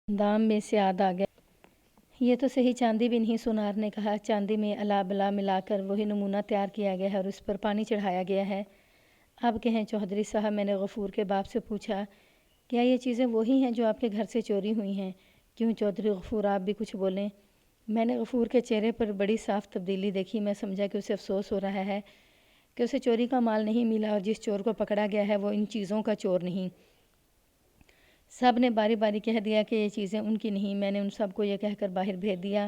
دام میں سے آد آ گیا۔ یہ تو صحیح چاندی بھی نہیں، سونار نے کہا۔ چاندی میں الا بلا ملا کر وہی نمونہ تیار کیا گیا ہے اور اس پر پانی چڑھایا گیا ہے۔ اب کہیں چودھری صاحب، میں نے غفور کے باپ سے پوچھا، کیا یہ چیزیں وہی ہیں جو آپ کے گھر سے چوری ہوئی ہیں؟ کیوں چودھری غفور، آپ بھی کچھ بولیں۔ میں نے غفور کے چہرے پر بڑی صاف تبدیلی دیکھی۔ میں سمجھا کہ اسے افسوس ہو رہا ہے کہ اسے چوری کا مال نہیں ملا اور جس چور کو پکڑا گیا ہے وہ ان چیزوں کا چور نہیں۔ سب نے باری باری کہہ دیا کہ یہ چیزیں ان کی نہیں۔ میں نے ان سب کو یہ کہہ کر باہر بھیج دیا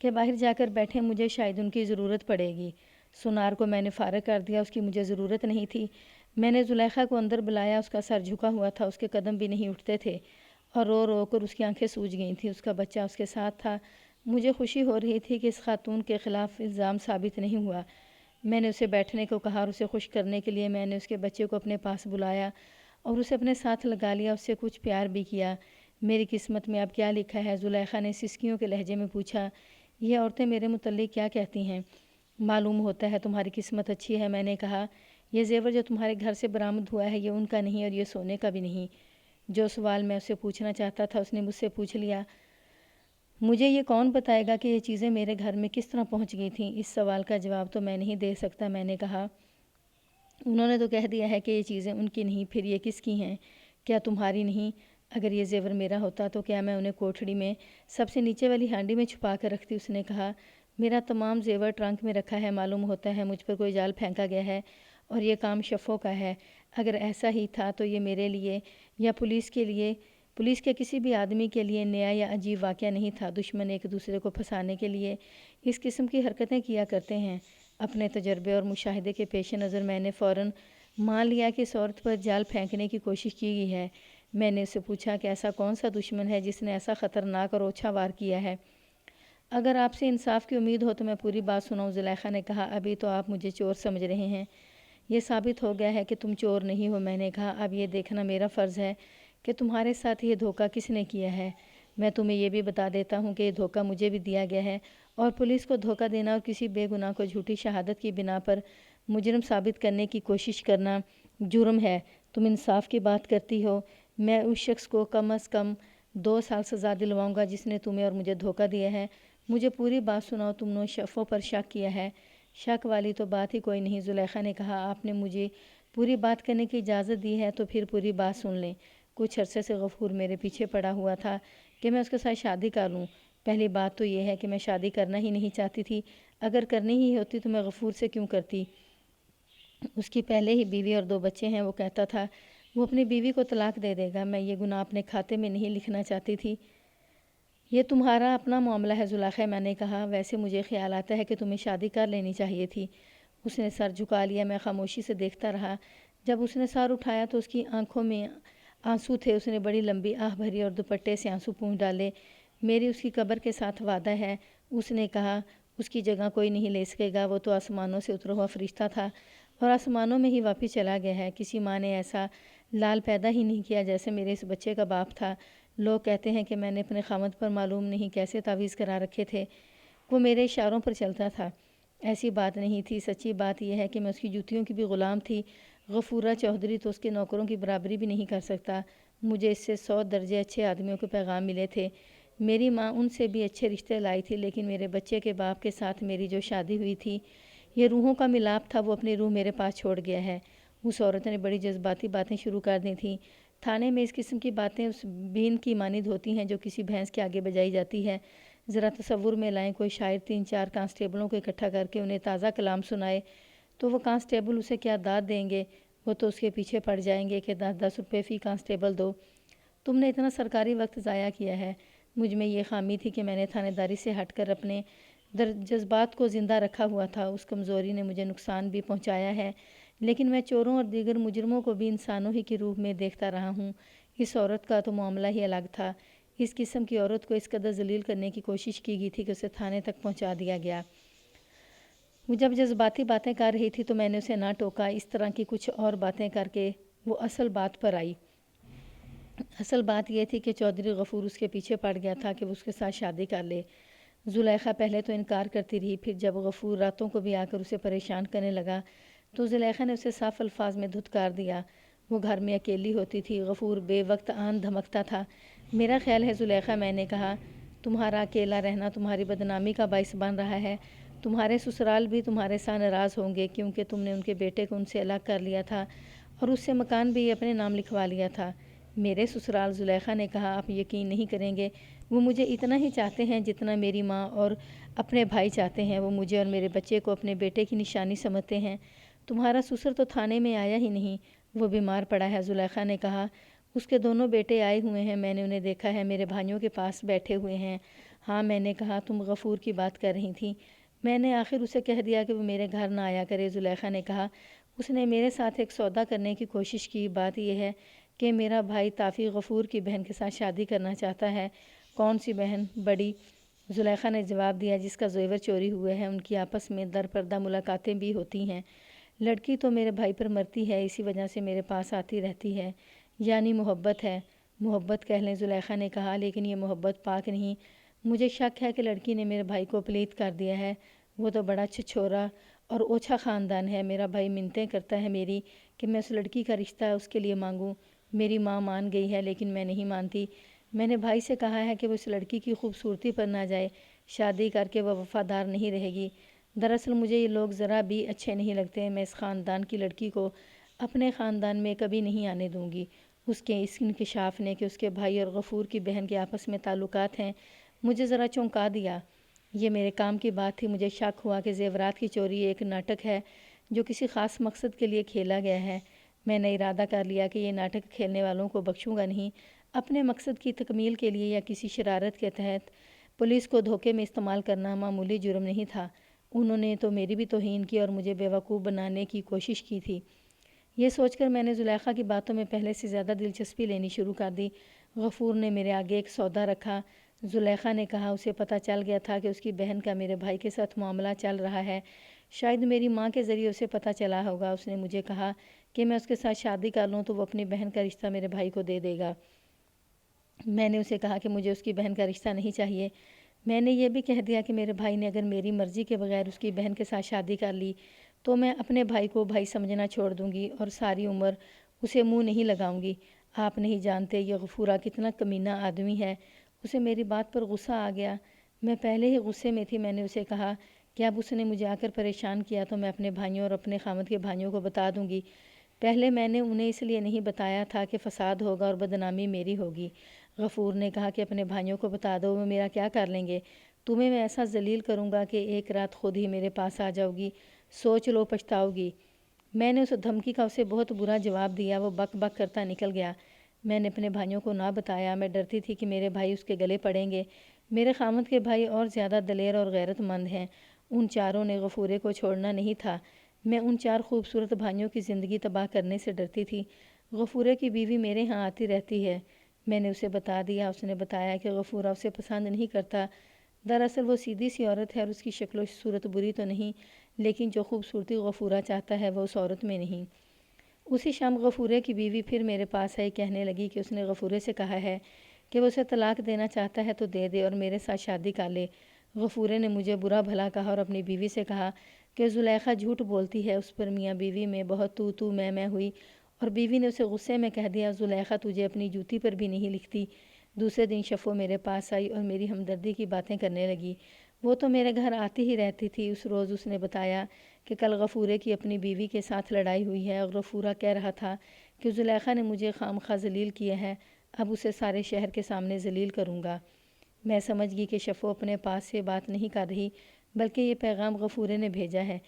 کہ باہر جا کر بیٹھیں، مجھے شاید ان کی ضرورت پڑے گی۔ سونار کو میں نے فارغ کر دیا، اس کی مجھے ضرورت نہیں تھی۔ میں نے زلیخا کو اندر بلایا، اس کا سر جھکا ہوا تھا، اس کے قدم بھی نہیں اٹھتے تھے اور رو رو کر اس کی آنکھیں سوج گئی تھیں۔ اس کا بچہ اس کے ساتھ تھا۔ مجھے خوشی ہو رہی تھی کہ اس خاتون کے خلاف الزام ثابت نہیں ہوا۔ میں نے اسے بیٹھنے کو کہا اور اسے خوش کرنے کے لیے میں نے اس کے بچے کو اپنے پاس بلایا اور اسے اپنے ساتھ لگا لیا، اس سے کچھ پیار بھی کیا۔ میری قسمت میں اب کیا لکھا ہے؟ زلیخا نے سسکیوں کے لہجے میں پوچھا۔ یہ عورتیں میرے متعلق کیا کہتی ہیں؟ معلوم ہوتا ہے تمہاری قسمت اچھی ہے، میں نے کہا۔ یہ زیور جو تمہارے گھر سے برآمد ہوا ہے یہ ان کا نہیں اور یہ سونے کا بھی نہیں۔ جو سوال میں اسے پوچھنا چاہتا تھا اس نے مجھ سے پوچھ لیا۔ مجھے یہ کون بتائے گا کہ یہ چیزیں میرے گھر میں کس طرح پہنچ گئی تھیں؟ اس سوال کا جواب تو میں نہیں دے سکتا، میں نے کہا۔ انہوں نے تو کہہ دیا ہے کہ یہ چیزیں ان کی نہیں، پھر یہ کس کی ہیں؟ کیا تمہاری نہیں؟ اگر یہ زیور میرا ہوتا تو کیا میں انہیں کوٹھڑی میں سب سے نیچے والی ہانڈی میں چھپا کر رکھتی؟ اس نے کہا، میرا تمام زیور ٹرنک میں رکھا ہے، معلوم ہوتا ہے مجھ پر کوئی جال پھینکا گیا ہے اور یہ کام شفوں کا ہے۔ اگر ایسا ہی تھا تو یہ میرے لیے یا پولیس کے کسی بھی آدمی کے لیے نیا یا عجیب واقعہ نہیں تھا۔ دشمن ایک دوسرے کو پھنسانے کے لیے اس قسم کی حرکتیں کیا کرتے ہیں۔ اپنے تجربے اور مشاہدے کے پیش نظر میں نے فوراً مان لیا کہ اس عورت پر جال پھینکنے کی کوشش کی گئی ہے۔ میں نے اس سے پوچھا کہ ایسا کون سا دشمن ہے جس نے ایسا خطرناک اور اوچھا وار کیا ہے؟ اگر آپ سے انصاف کی امید ہو تو میں پوری بات سناؤں، زلیخا نے کہا۔ ابھی تو آپ مجھے چور سمجھ رہے ہیں، یہ ثابت ہو گیا ہے کہ تم چور نہیں ہو، میں نے کہا۔ اب یہ دیکھنا میرا فرض ہے کہ تمہارے ساتھ یہ دھوکہ کس نے کیا ہے۔ میں تمہیں یہ بھی بتا دیتا ہوں کہ یہ دھوکہ مجھے بھی دیا گیا ہے اور پولیس کو دھوکہ دینا اور کسی بے گناہ کو جھوٹی شہادت کی بنا پر مجرم ثابت کرنے کی کوشش کرنا جرم ہے۔ تم انصاف کی بات کرتی ہو، میں اس شخص کو کم از کم 2 سال سزا دلواؤں گا جس نے تمہیں اور مجھے دھوکہ دیا ہے۔ مجھے پوری بات سناؤ، تم نے شفوں پر شک کیا ہے؟ شک والی تو بات ہی کوئی نہیں، زلیخا نے کہا۔ آپ نے مجھے پوری بات کرنے کی اجازت دی ہے تو پھر پوری بات سن لیں۔ کچھ عرصے سے غفور میرے پیچھے پڑا ہوا تھا کہ میں اس کے ساتھ شادی کر لوں۔ پہلی بات تو یہ ہے کہ میں شادی کرنا ہی نہیں چاہتی تھی۔ اگر کرنی ہی ہوتی تو میں غفور سے کیوں کرتی؟ اس کی پہلے ہی بیوی اور 2 بچے ہیں، وہ کہتا تھا وہ اپنی بیوی کو طلاق دے دے گا۔ میں یہ گناہ اپنے کھاتے میں نہیں لکھنا چاہتی تھی۔ یہ تمہارا اپنا معاملہ ہے زلیخا، میں نے کہا۔ ویسے مجھے خیال آتا ہے کہ تمہیں شادی کر لینی چاہیے تھی۔ اس نے سر جھکا لیا۔ میں خاموشی سے دیکھتا رہا۔ جب اس نے سر اٹھایا تو اس کی آنکھوں میں آنسو تھے۔ اس نے بڑی لمبی آہ بھری اور دوپٹے سے آنسو پونچھ ڈالے۔ میری اس کی قبر کے ساتھ وعدہ ہے، اس نے کہا، اس کی جگہ کوئی نہیں لے سکے گا۔ وہ تو آسمانوں سے اترا ہوا فرشتہ تھا اور آسمانوں میں ہی واپس چلا گیا ہے۔ کسی ماں نے ایسا لال پیدا ہی نہیں کیا جیسے میرے اس بچے کا باپ تھا۔ لوگ کہتے ہیں کہ میں نے اپنے خاوند پر معلوم نہیں کیسے تعویذ کرا رکھے تھے، وہ میرے اشاروں پر چلتا تھا۔ ایسی بات نہیں تھی۔ سچی بات یہ ہے کہ میں اس کی جوتیوں کی بھی غلام تھی۔ غفورہ چودھری تو اس کے نوکروں کی برابری بھی نہیں کر سکتا۔ مجھے اس سے 100 درجے اچھے آدمیوں کے پیغام ملے تھے۔ میری ماں ان سے بھی اچھے رشتے لائی تھی، لیکن میرے بچے کے باپ کے ساتھ میری جو شادی ہوئی تھی، یہ روحوں کا ملاپ تھا۔ وہ اپنی روح میرے پاس چھوڑ گیا ہے۔ اس عورت نے بڑی جذباتی باتیں شروع کر دی تھیں۔ تھانے میں اس قسم کی باتیں اس بین کی مانند ہوتی ہیں جو کسی بھینس کے آگے بجائی جاتی ہے۔ ذرا تصور میں لائیں، کوئی شاعر 3-4 کانسٹیبلوں کو اکٹھا کر کے انہیں تازہ کلام سنائے تو وہ کانسٹیبل اسے کیا داد دیں گے؟ وہ تو اس کے پیچھے پڑ جائیں گے کہ 10-10 روپے فی کانسٹیبل دو۔ تم نے اتنا سرکاری وقت ضائع کیا ہے۔ مجھ میں یہ خامی تھی کہ میں نے تھانے داری سے ہٹ کر اپنے جذبات کو زندہ رکھا ہوا تھا۔ اس کمزوری نے مجھے نقصان بھی پہنچایا ہے، لیکن میں چوروں اور دیگر مجرموں کو بھی انسانوں ہی کی روح میں دیکھتا رہا ہوں۔ اس عورت کا تو معاملہ ہی الگ تھا۔ اس قسم کی عورت کو اس قدر ذلیل کرنے کی کوشش کی گئی تھی کہ اسے تھانے تک پہنچا دیا گیا۔ وہ جب جذباتی باتیں کر رہی تھی تو میں نے اسے نہ ٹوکا۔ اس طرح کی کچھ اور باتیں کر کے وہ اصل بات پر آئی۔ اصل بات یہ تھی کہ چودھری غفور اس کے پیچھے پڑ گیا تھا کہ وہ اس کے ساتھ شادی کر لے۔ زلیخا پہلے تو انکار کرتی رہی، پھر جب غفور راتوں کو بھی آ کر اسے پریشان کرنے لگا تو زلیخا نے اسے صاف الفاظ میں دھتکار دیا۔ وہ گھر میں اکیلی ہوتی تھی۔ غفور بے وقت آن دھمکتا تھا۔ میرا خیال ہے زلیخا، میں نے کہا، تمہارا اکیلا رہنا تمہاری بدنامی کا باعث بن رہا ہے۔ تمہارے سسرال بھی تمہارے ساتھ ناراض ہوں گے کیونکہ تم نے ان کے بیٹے کو ان سے الگ کر لیا تھا اور اس سے مکان بھی اپنے نام لکھوا لیا تھا۔ میرے سسرال، زلیخا نے کہا، آپ یقین نہیں کریں گے، وہ مجھے اتنا ہی چاہتے ہیں جتنا میری ماں اور اپنے بھائی چاہتے ہیں۔ وہ مجھے اور میرے بچے کو اپنے بیٹے کی نشانی سمجھتے ہیں۔ تمہارا سسر تو تھانے میں آیا ہی نہیں، وہ بیمار پڑا ہے، زلیخا نے کہا۔ اس کے دونوں بیٹے آئے ہوئے ہیں، میں نے انہیں دیکھا ہے، میرے بھائیوں کے پاس بیٹھے ہوئے ہیں۔ ہاں، میں نے کہا، تم غفور کی بات کر رہی تھیں۔ میں نے آخر اسے کہہ دیا کہ وہ میرے گھر نہ آیا کرے، زلیخا نے کہا۔ اس نے میرے ساتھ ایک سودا کرنے کی کوشش کی۔ بات یہ ہے کہ میرا بھائی طافی غفور کی بہن کے ساتھ شادی کرنا چاہتا ہے۔ کون سی بہن؟ بڑی، زلیخا نے جواب دیا، جس کا زیور چوری ہوئے ہے۔ ان کی آپس میں در پردہ ملاقاتیں بھی ہوتی ہیں۔ لڑکی تو میرے بھائی پر مرتی ہے، اسی وجہ سے میرے پاس آتی رہتی ہے۔ یعنی محبت ہے؟ محبت کہہ لیں، زلیخا نے کہا، لیکن یہ محبت پاک نہیں۔ مجھے شک ہے کہ لڑکی نے میرے بھائی کو پلیت کر دیا ہے۔ وہ تو بڑا چھچھورا اور اوچھا خاندان ہے۔ میرا بھائی منتیں کرتا ہے میری کہ میں اس لڑکی کا رشتہ اس کے لیے مانگوں۔ میری ماں مان گئی ہے لیکن میں نہیں مانتی۔ میں نے بھائی سے کہا ہے کہ وہ اس لڑکی کی خوبصورتی پر نہ جائے، شادی کر کے وہ وفادار نہیں رہے گی۔ دراصل مجھے یہ لوگ ذرا بھی اچھے نہیں لگتے۔ میں اس خاندان کی لڑکی کو اپنے خاندان میں کبھی نہیں آنے دوں گی۔ اس کے اس انکشاف نے کہ اس کے بھائی اور غفور کی بہن کے آپس میں تعلقات ہیں مجھے ذرا چونکا دیا۔ یہ میرے کام کی بات تھی۔ مجھے شک ہوا کہ زیورات کی چوری ایک ناٹک ہے جو کسی خاص مقصد کے لیے کھیلا گیا ہے۔ میں نے ارادہ کر لیا کہ یہ ناٹک کھیلنے والوں کو بخشوں گا نہیں۔ اپنے مقصد کی تکمیل کے لیے یا کسی شرارت کے تحت پولیس کو دھوکے میں استعمال کرنا معمولی جرم نہیں تھا۔ انہوں نے تو میری بھی توہین کی اور مجھے بیوقوف بنانے کی کوشش کی تھی۔ یہ سوچ کر میں نے زلیخا کی باتوں میں پہلے سے زیادہ دلچسپی لینی شروع کر دی۔ غفور نے میرے آگے ایک سودا رکھا، زلیخا نے کہا۔ اسے پتہ چل گیا تھا کہ اس کی بہن کا میرے بھائی کے ساتھ معاملہ چل رہا ہے۔ شاید میری ماں کے ذریعے اسے پتہ چلا ہوگا۔ اس نے مجھے کہا کہ میں اس کے ساتھ شادی کر لوں تو وہ اپنی بہن کا رشتہ میرے بھائی کو دے دے گا۔ میں نے اسے کہا کہ مجھے اس کی بہن کا رشتہ نہیں چاہیے۔ میں نے یہ بھی کہہ دیا کہ میرے بھائی نے اگر میری مرضی کے بغیر اس کی بہن کے ساتھ شادی کر لی تو میں اپنے بھائی کو بھائی سمجھنا چھوڑ دوں گی اور ساری عمر اسے منہ نہیں لگاؤں گی۔ آپ نہیں جانتے یہ غفورہ کتنا کمینہ آدمی ہے۔ اسے میری بات پر غصہ آ گیا۔ میں پہلے ہی غصے میں تھی۔ میں نے اسے کہا کہ اب اس نے مجھے آ کر پریشان کیا تو میں اپنے بھائیوں اور اپنے خاوند کے بھائیوں کو بتا دوں گی۔ پہلے میں نے انہیں اس لیے نہیں بتایا تھا کہ فساد ہوگا اور بدنامی میری ہوگی۔ غفور نے کہا کہ اپنے بھائیوں کو بتا دو، وہ میرا کیا کر لیں گے؟ تمہیں میں ایسا ذلیل کروں گا کہ ایک رات خود ہی میرے پاس آ جاؤ گی، سوچ لو، پچھتاؤ گی۔ میں نے اس دھمکی کا اسے بہت برا جواب دیا۔ وہ بک بک کرتا نکل گیا۔ میں نے اپنے بھائیوں کو نہ بتایا۔ میں ڈرتی تھی کہ میرے بھائی اس کے گلے پڑیں گے۔ میرے خاوند کے بھائی اور زیادہ دلیر اور غیرت مند ہیں۔ ان چاروں نے غفورے کو چھوڑنا نہیں تھا۔ میں ان چار خوبصورت بھائیوں کی زندگی تباہ کرنے سے ڈرتی تھی۔ غفورے کی بیوی میرے ہاں آتی رہتی ہے۔ میں نے اسے بتا دیا۔ اس نے بتایا کہ غفورہ اسے پسند نہیں کرتا۔ دراصل وہ سیدھی سی عورت ہے اور اس کی شکل و صورت بری تو نہیں، لیکن جو خوبصورتی غفورہ چاہتا ہے وہ اس عورت میں نہیں۔ اسی شام غفورے کی بیوی پھر میرے پاس آئی، کہنے لگی کہ اس نے غفورے سے کہا ہے کہ وہ اسے طلاق دینا چاہتا ہے تو دے دے اور میرے ساتھ شادی کر لے۔ غفورے نے مجھے برا بھلا کہا اور اپنی بیوی سے کہا کہ زلیخا جھوٹ بولتی ہے۔ اس پر میاں بیوی میں بہت تو میں ہوئی اور بیوی نے اسے غصے میں کہہ دیا، زلیخا تجھے اپنی جوتی پر بھی نہیں لکھتی۔ دوسرے دن شفو میرے پاس آئی اور میری ہمدردی کی باتیں کرنے لگی۔ وہ تو میرے گھر آتی ہی رہتی تھی۔ اس روز اس نے بتایا کہ کل غفورے کی اپنی بیوی کے ساتھ لڑائی ہوئی ہے اور غفورہ کہہ رہا تھا کہ زلیخا نے مجھے خامخواہ ذلیل کیا ہے، اب اسے سارے شہر کے سامنے ذلیل کروں گا۔ میں سمجھ گئی کہ شفو اپنے پاس سے بات نہیں کر رہی بلکہ یہ پیغام غفورے نے بھیجا ہے۔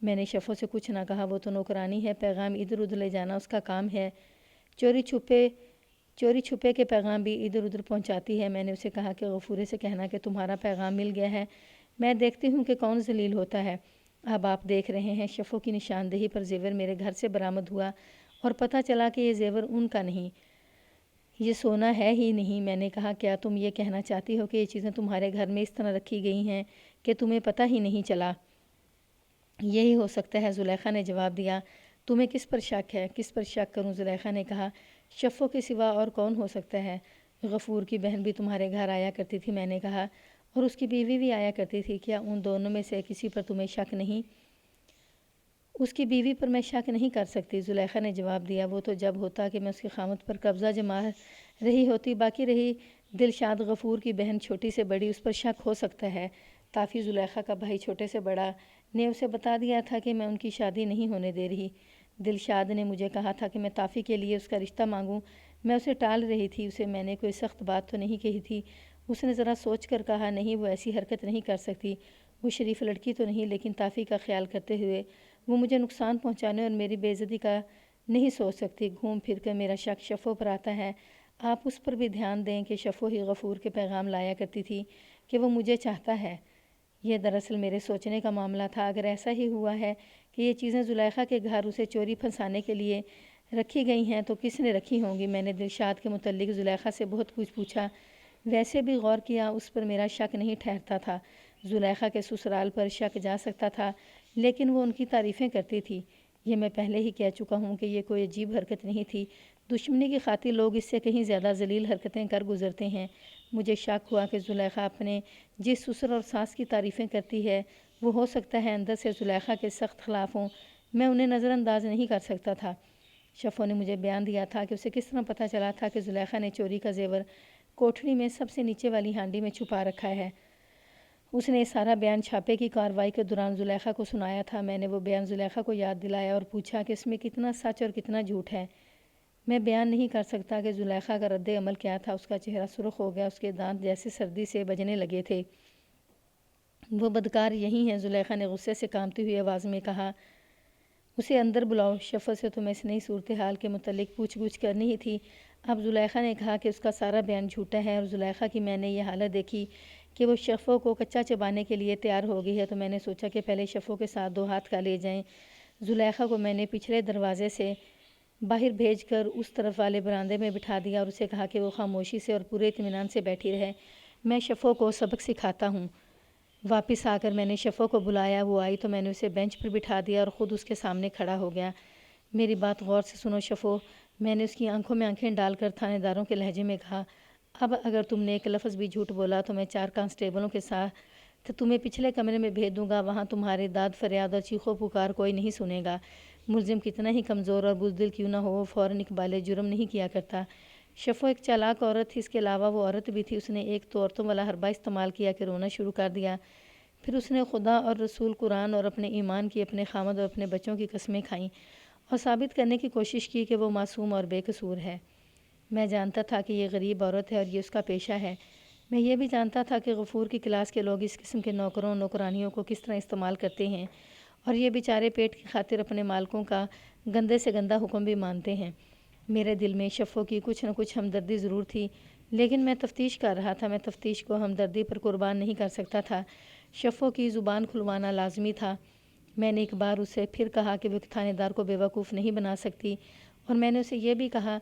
میں نے شفو سے کچھ نہ کہا، وہ تو نوکرانی ہے، پیغام ادھر ادھر لے جانا اس کا کام ہے، چوری چھپے کے پیغام بھی ادھر ادھر پہنچاتی ہے۔ میں نے اسے کہا کہ غفورے سے کہنا کہ تمہارا پیغام مل گیا ہے، میں دیکھتی ہوں کہ کون ذلیل ہوتا ہے۔ اب آپ دیکھ رہے ہیں۔ شفو کی نشاندہی پر زیور میرے گھر سے برآمد ہوا اور پتہ چلا کہ یہ زیور ان کا نہیں، یہ سونا ہے ہی نہیں۔ میں نے کہا کیا تم یہ کہنا چاہتی ہو کہ یہ چیزیں تمہارے گھر میں اس طرح رکھی گئی ہیں کہ تمہیں پتہ ہی نہیں چلا؟ یہی ہو سکتا ہے، زلیخا نے جواب دیا۔ تمہیں کس پر شک ہے؟ کس پر شک کروں؟ زلیخا نے کہا، شفو کے سوا اور کون ہو سکتا ہے؟ غفور کی بہن بھی تمہارے گھر آیا کرتی تھی، میں نے کہا، اور اس کی بیوی بھی آیا کرتی تھی، کیا ان دونوں میں سے کسی پر تمہیں شک نہیں؟ اس کی بیوی پر میں شک نہیں کر سکتی، زلیخا نے جواب دیا۔ وہ تو جب ہوتا کہ میں اس کی خامت پر قبضہ جما رہی ہوتی، باقی رہی دلشاد غفور کی بہن چھوٹی سے بڑی، اس پر شک ہو سکتا ہے۔ تافی زلیخا کا بھائی چھوٹے سے بڑا نے اسے بتا دیا تھا کہ میں ان کی شادی نہیں ہونے دے رہی۔ دلشاد نے مجھے کہا تھا کہ میں تافی کے لیے اس کا رشتہ مانگوں۔ میں اسے ٹال رہی تھی، اسے میں نے کوئی سخت بات تو نہیں کہی تھی۔ اس نے ذرا سوچ کر کہا، نہیں وہ ایسی حرکت نہیں کر سکتی، وہ شریف لڑکی تو نہیں، لیکن تافی کا خیال کرتے ہوئے وہ مجھے نقصان پہنچانے اور میری بے عزتی کا نہیں سوچ سکتی۔ گھوم پھر کر میرا شک شفو پر آتا ہے۔ آپ اس پر بھی دھیان دیں کہ شفو ہی غفور کے پیغام لایا کرتی تھی کہ وہ مجھے چاہتا ہے۔ یہ دراصل میرے سوچنے کا معاملہ تھا۔ اگر ایسا ہی ہوا ہے کہ یہ چیزیں زلیخا کے گھر اسے چوری پھنسانے کے لیے رکھی گئی ہیں تو کس نے رکھی ہوں گی؟ میں نے دلشاد کے متعلق زلیخا سے بہت کچھ پوچھا، ویسے بھی غور کیا، اس پر میرا شک نہیں ٹھہرتا تھا۔ زلیخا کے سسرال پر شک جا سکتا تھا، لیکن وہ ان کی تعریفیں کرتی تھی۔ یہ میں پہلے ہی کہہ چکا ہوں کہ یہ کوئی عجیب حرکت نہیں تھی۔ دشمنی کی خاطر لوگ اس سے کہیں زیادہ ذلیل حرکتیں کر گزرتے ہیں۔ مجھے شک ہوا کہ زلیخا اپنے جس سسر اور ساس کی تعریفیں کرتی ہے وہ ہو سکتا ہے اندر سے زلیخا کے سخت خلاف ہوں۔ میں انہیں نظر انداز نہیں کر سکتا تھا۔ شفو نے مجھے بیان دیا تھا کہ اسے کس طرح پتہ چلا تھا کہ زلیخا نے چوری کا زیور کوٹھڑی میں سب سے نیچے والی ہانڈی میں چھپا رکھا ہے۔ اس نے سارا بیان چھاپے کی کارروائی کے دوران زلیخا کو سنایا تھا۔ میں نے وہ بیان زلیخا کو یاد دلایا اور پوچھا کہ اس میں کتنا سچ اور کتنا جھوٹ ہے۔ میں بیان نہیں کر سکتا کہ زلیخا کا رد عمل کیا تھا۔ اس کا چہرہ سرخ ہو گیا، اس کے دانت جیسے سردی سے بجنے لگے تھے۔ وہ بدکار یہی ہیں، زلیخا نے غصے سے کانپتی ہوئی آواز میں کہا۔ اسے اندر بلاؤ۔ شفو سے تو میں اس نئی صورتحال کے متعلق پوچھ گچھ کرنی ہی تھی۔ اب زلیخا نے کہا کہ اس کا سارا بیان جھوٹا ہے، اور زلیخا کی میں نے یہ حالت دیکھی کہ وہ شفو کو کچا چبانے کے لیے تیار ہو گئی ہے تو میں نے سوچا کہ پہلے شفو کے ساتھ 2 ہاتھ کا لے جائیں۔ زلیخا کو میں نے پچھلے دروازے سے باہر بھیج کر اس طرف والے برآمدے میں بٹھا دیا اور اسے کہا کہ وہ خاموشی سے اور پورے اطمینان سے بیٹھی رہے، میں شفو کو سبق سکھاتا ہوں۔ واپس آ کر میں نے شفو کو بلایا، وہ آئی تو میں نے اسے بینچ پر بٹھا دیا اور خود اس کے سامنے کھڑا ہو گیا۔ میری بات غور سے سنو شفو، میں نے اس کی آنکھوں میں آنکھیں ڈال کر تھانے داروں کے لہجے میں کہا۔ اب اگر تم نے ایک لفظ بھی جھوٹ بولا تو میں 4 کانسٹیبلوں کے ساتھ تمہیں پچھلے کمرے میں بھیج دوں گا، وہاں تمہارے داد فریاد اور چیخو پکار کوئی نہیں سنے گا۔ ملزم کتنا ہی کمزور اور بزدل کیوں نہ ہو، وہ فوراً اقبال جرم نہیں کیا کرتا۔ شفو ایک چالاک عورت تھی، اس کے علاوہ وہ عورت بھی تھی۔ اس نے ایک تو عورتوں والا حربہ استعمال کیا کہ رونا شروع کر دیا، پھر اس نے خدا اور رسول، قرآن اور اپنے ایمان کی، اپنے خامد اور اپنے بچوں کی قسمیں کھائیں اور ثابت کرنے کی کوشش کی کہ وہ معصوم اور بے قصور ہے۔ میں جانتا تھا کہ یہ غریب عورت ہے اور یہ اس کا پیشہ ہے۔ میں یہ بھی جانتا تھا کہ غفور کی کلاس کے لوگ اس قسم کے نوکروں نوکرانیوں کو کس طرح استعمال کرتے ہیں، اور یہ بیچارے پیٹ کی خاطر اپنے مالکوں کا گندے سے گندہ حکم بھی مانتے ہیں۔ میرے دل میں شفو کی کچھ نہ کچھ ہمدردی ضرور تھی، لیکن میں تفتیش کر رہا تھا، میں تفتیش کو ہمدردی پر قربان نہیں کر سکتا تھا۔ شفو کی زبان کھلوانا لازمی تھا۔ میں نے ایک بار اسے پھر کہا کہ وہ تھانے دار کو بیوقوف نہیں بنا سکتی، اور میں نے اسے یہ بھی کہا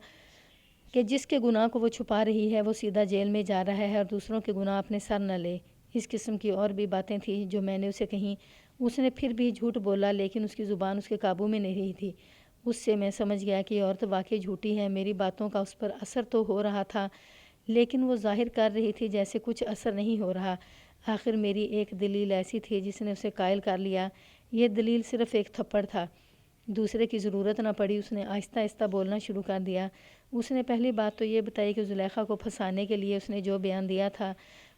کہ جس کے گناہ کو وہ چھپا رہی ہے وہ سیدھا جیل میں جا رہا ہے اور دوسروں کے گناہ اپنے سر نہ لے۔ اس قسم کی اور بھی باتیں تھیں جو میں نے اسے کہیں۔ اس نے پھر بھی جھوٹ بولا، لیکن اس کی زبان اس کے قابو میں نہیں رہی تھی۔ اس سے میں سمجھ گیا کہ یہ عورت واقعی جھوٹی ہے۔ میری باتوں کا اس پر اثر تو ہو رہا تھا، لیکن وہ ظاہر کر رہی تھی جیسے کچھ اثر نہیں ہو رہا۔ آخر میری ایک دلیل ایسی تھی جس نے اسے قائل کر لیا۔ یہ دلیل صرف ایک تھپڑ تھا، دوسرے کی ضرورت نہ پڑی۔ اس نے آہستہ آہستہ بولنا شروع کر دیا۔ اس نے پہلی بات تو یہ بتائی کہ زلیخا کو پھنسانے کے لیے اس نے جو بیان دیا تھا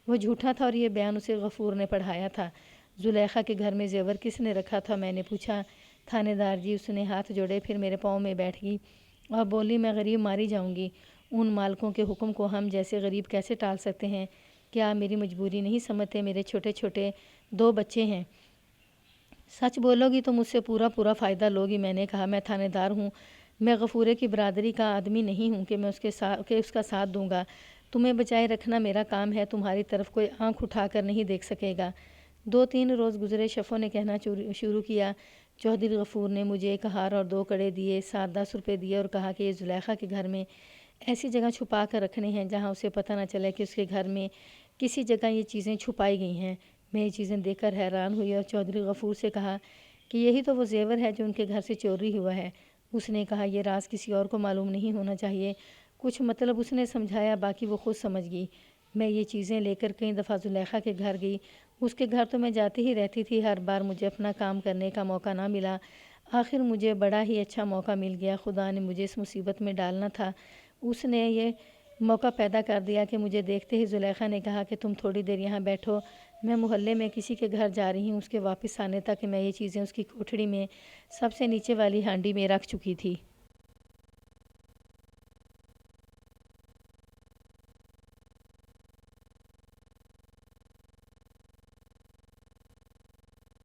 وہ جھوٹا تھا، اور یہ بیان اسے غفور نے پڑھایا تھا۔ زلیخا کے گھر میں زیور کس نے رکھا تھا؟ میں نے پوچھا۔ تھانے دار جی۔ اس نے ہاتھ جوڑے، پھر میرے پاؤں میں بیٹھ گئی اور بولی، میں غریب ماری جاؤں گی۔ ان مالکوں کے حکم کو ہم جیسے غریب کیسے ٹال سکتے ہیں؟ کیا میری مجبوری نہیں سمجھتے؟ میرے چھوٹے چھوٹے 2 بچے ہیں۔ سچ بولو گی تو مجھ سے پورا فائدہ لوگی۔ میں نے کہا، میں تھانے دار ہوں، میں غفورے کی برادری کا آدمی نہیں ہوں کہ میں اس کا ساتھ دوں گا۔ تمہیں بچائے رکھنا میرا کام ہے، تمہاری طرف کوئی آنکھ اٹھا کر نہیں دیکھ سکے گا۔ 2-3 روز گزرے، شفو نے کہنا شروع کیا۔ چوہدری غفور نے مجھے 1 ہار اور 2 کڑے دیے، 7-10 روپے دیے اور کہا کہ یہ زلیخا کے گھر میں ایسی جگہ چھپا کر رکھنے ہیں جہاں اسے پتہ نہ چلے کہ اس کے گھر میں کسی جگہ یہ چیزیں چھپائی گئی ہیں۔ میں یہ چیزیں دیکھ کر حیران ہوئی اور چوہدری غفور سے کہا کہ یہی تو وہ زیور ہے جو ان کے گھر سے چوری ہوا ہے۔ اس نے کہا، یہ راز کسی اور کو معلوم نہیں ہونا چاہیے۔ کچھ مطلب اس نے سمجھایا، باقی وہ خود سمجھ گئی۔ میں یہ چیزیں لے کر کئی دفعہ زلیخا کے گھر گئی۔ اس کے گھر تو میں جاتی ہی رہتی تھی، ہر بار مجھے اپنا کام کرنے کا موقع نہ ملا۔ آخر مجھے بڑا ہی اچھا موقع مل گیا، خدا نے مجھے اس مصیبت میں ڈالنا تھا، اس نے یہ موقع پیدا کر دیا کہ مجھے دیکھتے ہی زلیخا نے کہا کہ تم تھوڑی دیر یہاں بیٹھو، میں محلے میں کسی کے گھر جا رہی ہوں۔ اس کے واپس آنے تک میں یہ چیزیں اس کی کوٹھڑی میں سب سے نیچے والی ہانڈی میں رکھ چکی تھی۔